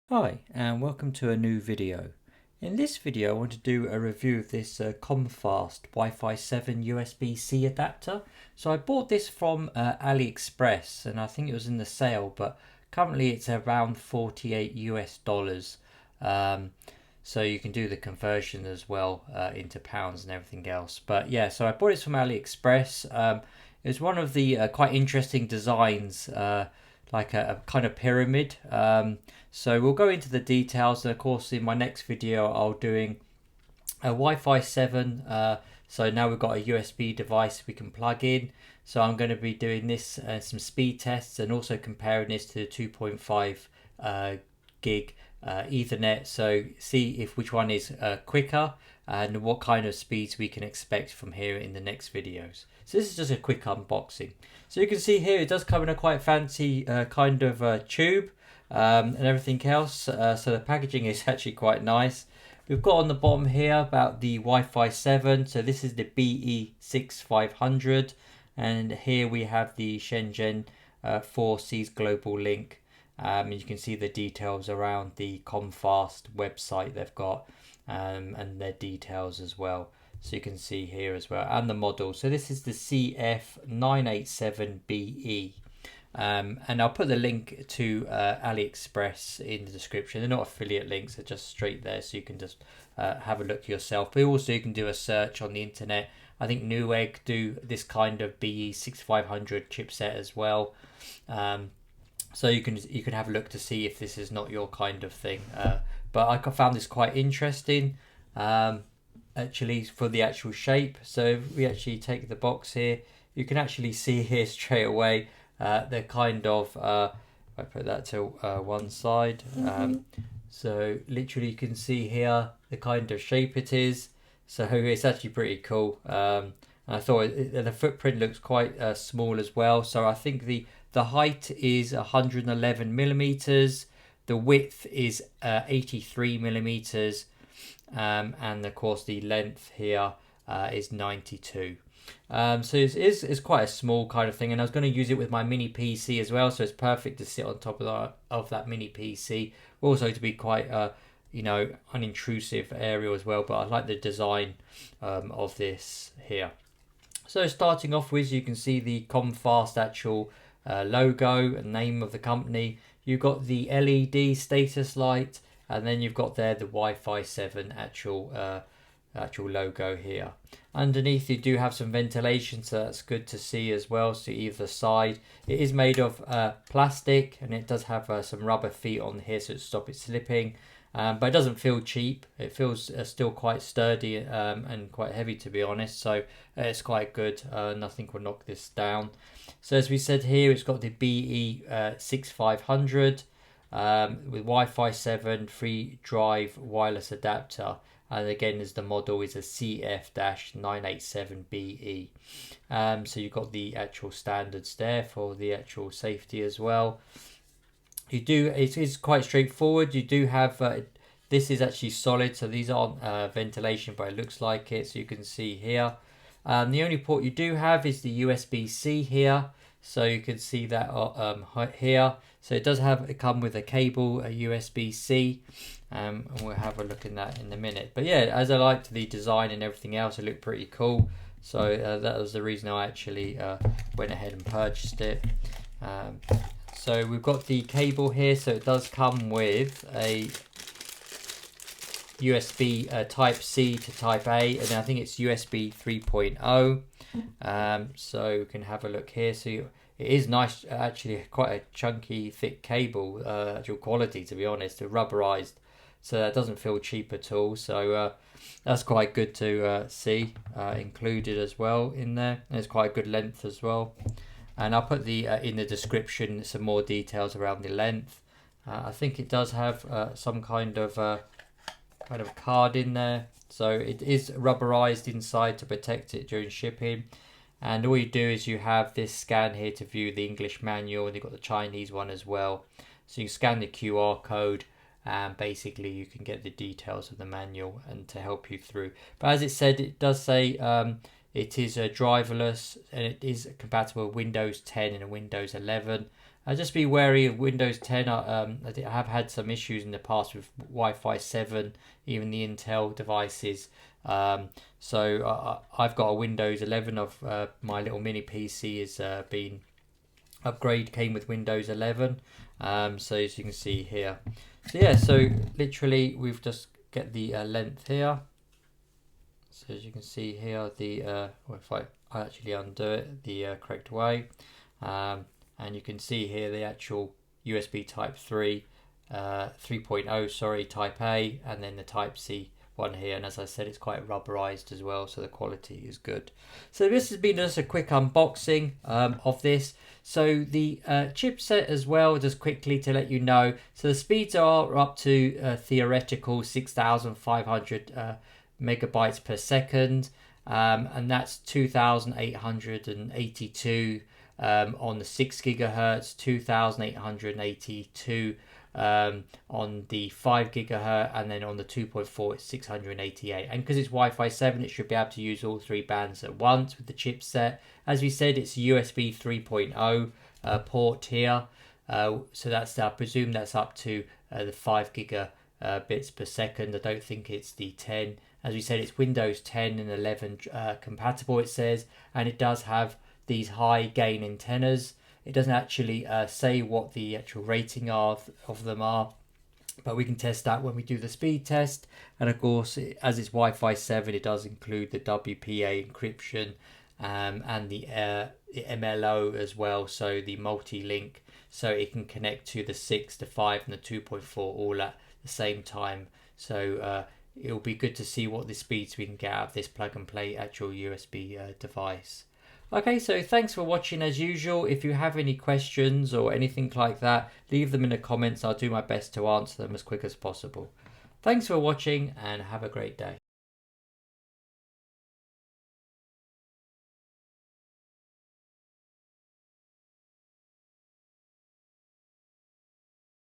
Hi and welcome to a new video. In this video I want to do a review of this Comfast Wi-Fi 7 USB-C adapter. So I bought this from AliExpress and I think it was in the sale, but currently it's around $48 US. So you can do the conversion as well into pounds and everything else. But yeah, so I bought it from AliExpress. It was one of the quite interesting designs, like a kind of pyramid. So we'll go into the details, and of course in my next video I'll doing a Wi-Fi 7. So now we've got a USB device we can plug in. So I'm going to be doing this some speed tests and also comparing this to the 2.5 gig Ethernet. So see if which one is quicker and what kind of speeds we can expect from here in the next videos. So this is just a quick unboxing. So you can see here it does come in a quite fancy kind of tube and everything else. So the packaging is actually quite nice. We've got on the bottom here about the Wi-Fi 7. So this is the BE6500. And here we have the Shenzhen 4C's global link. You can see the details around the Comfast website they've got and their details as well. So you can see here as well, and the model. So this is the CF987BE. And I'll put the link to AliExpress in the description. They're not affiliate links, they're just straight there, so you can just have a look yourself. But also you can do a search on the internet. I think Newegg do this kind of BE6500 chipset as well. So you can have a look to see if this is not your kind of thing. But I found this quite interesting, actually, for the actual shape. So if we actually take the box here, you can actually see here straight away. They're kind of, I put that to one side. So literally you can see here the kind of shape it is. So it's actually pretty cool. And I thought the footprint looks quite small as well. So I think the height is 111 millimeters. The width is 83 millimeters. And of course the length here is 92. So it's quite a small kind of thing, and I was going to use it with my mini PC as well, so it's perfect to sit on top of that mini PC. Also to be quite unintrusive area as well, but I like the design of this here. So starting off with, you can see the Comfast actual logo and name of the company. You've got the LED status light, and then you've got there the Wi-Fi 7 actual logo here. Underneath you do have some ventilation, so that's good to see as well. So either side, it is made of plastic, and it does have some rubber feet on here so to stop it slipping. But it doesn't feel cheap. It feels still quite sturdy and quite heavy, to be honest. So it's quite good. Nothing will knock this down. So as we said here, it's got the BE6500 with Wi-Fi 7 free drive wireless adapter. And again, as the model is a CF-987BE. So you've got the actual standards there for the actual safety as well. It is quite straightforward. You do have this is actually solid, so these aren't ventilation, but it looks like it. So you can see here. The only port you do have is the USB-C here. So you can see that here. So it does come with a cable, a USB-C, and we'll have a look in that in a minute. But yeah, as I liked the design and everything else, it looked pretty cool. So that was the reason I actually went ahead and purchased it. So we've got the cable here. So it does come with a USB Type C to Type A, and I think it's USB 3.0. So we can have a look here. So it is nice, actually quite a chunky, thick cable, actual quality, to be honest, rubberized. So that doesn't feel cheap at all. So that's quite good to see included as well in there. And it's quite a good length as well. And I'll put in the description some more details around the length. I think it does have some kind of card in there. So it is rubberized inside to protect it during shipping. And all you do is you have this scan here to view the English manual, and you've got the Chinese one as well. So you scan the QR code, and basically you can get the details of the manual and to help you through. But as it said, it does say It is driverless, and it is compatible with Windows 10 and Windows 11. Just be wary of Windows 10. I have had some issues in the past with Wi-Fi 7, even the Intel devices. So I've got a Windows 11 of my little mini PC has been upgrade, came with Windows 11. So as you can see here. So yeah, so literally we've just get the length here. So as you can see here, the if I actually undo it the correct way. And you can see here the actual USB Type 3, 3.0, sorry, Type A, and then the Type C one here. And as I said, it's quite rubberized as well, so the quality is good. So this has been just a quick unboxing of this. So the chipset as well, just quickly to let you know. So the speeds are up to theoretical 6,500 megabytes per second, and that's 2,882 on the 6 gigahertz, 2,882 on the 5 gigahertz, and then on the 2.4 it's 688. And because it's Wi-Fi 7, it should be able to use all three bands at once with the chipset. As we said, it's a USB 3.0 port here, so that's, I presume that's up to the 5 gigabits per second. I don't think it's the 10. As we said, it's Windows 10 and 11 compatible, it says, and it does have these high gain antennas. It doesn't actually say what the actual rating of them are, but we can test that when we do the speed test. And of course, as it's Wi-Fi 7, it does include the WPA encryption and the MLO as well, so the multi-link, so it can connect to the 6, the 5 and the 2.4 all at the same time. So it'll be good to see what the speeds we can get out of this plug and play actual USB device. Okay, so thanks for watching as usual. If you have any questions or anything like that, leave them in the comments. I'll do my best to answer them as quick as possible. Thanks for watching and have a great day.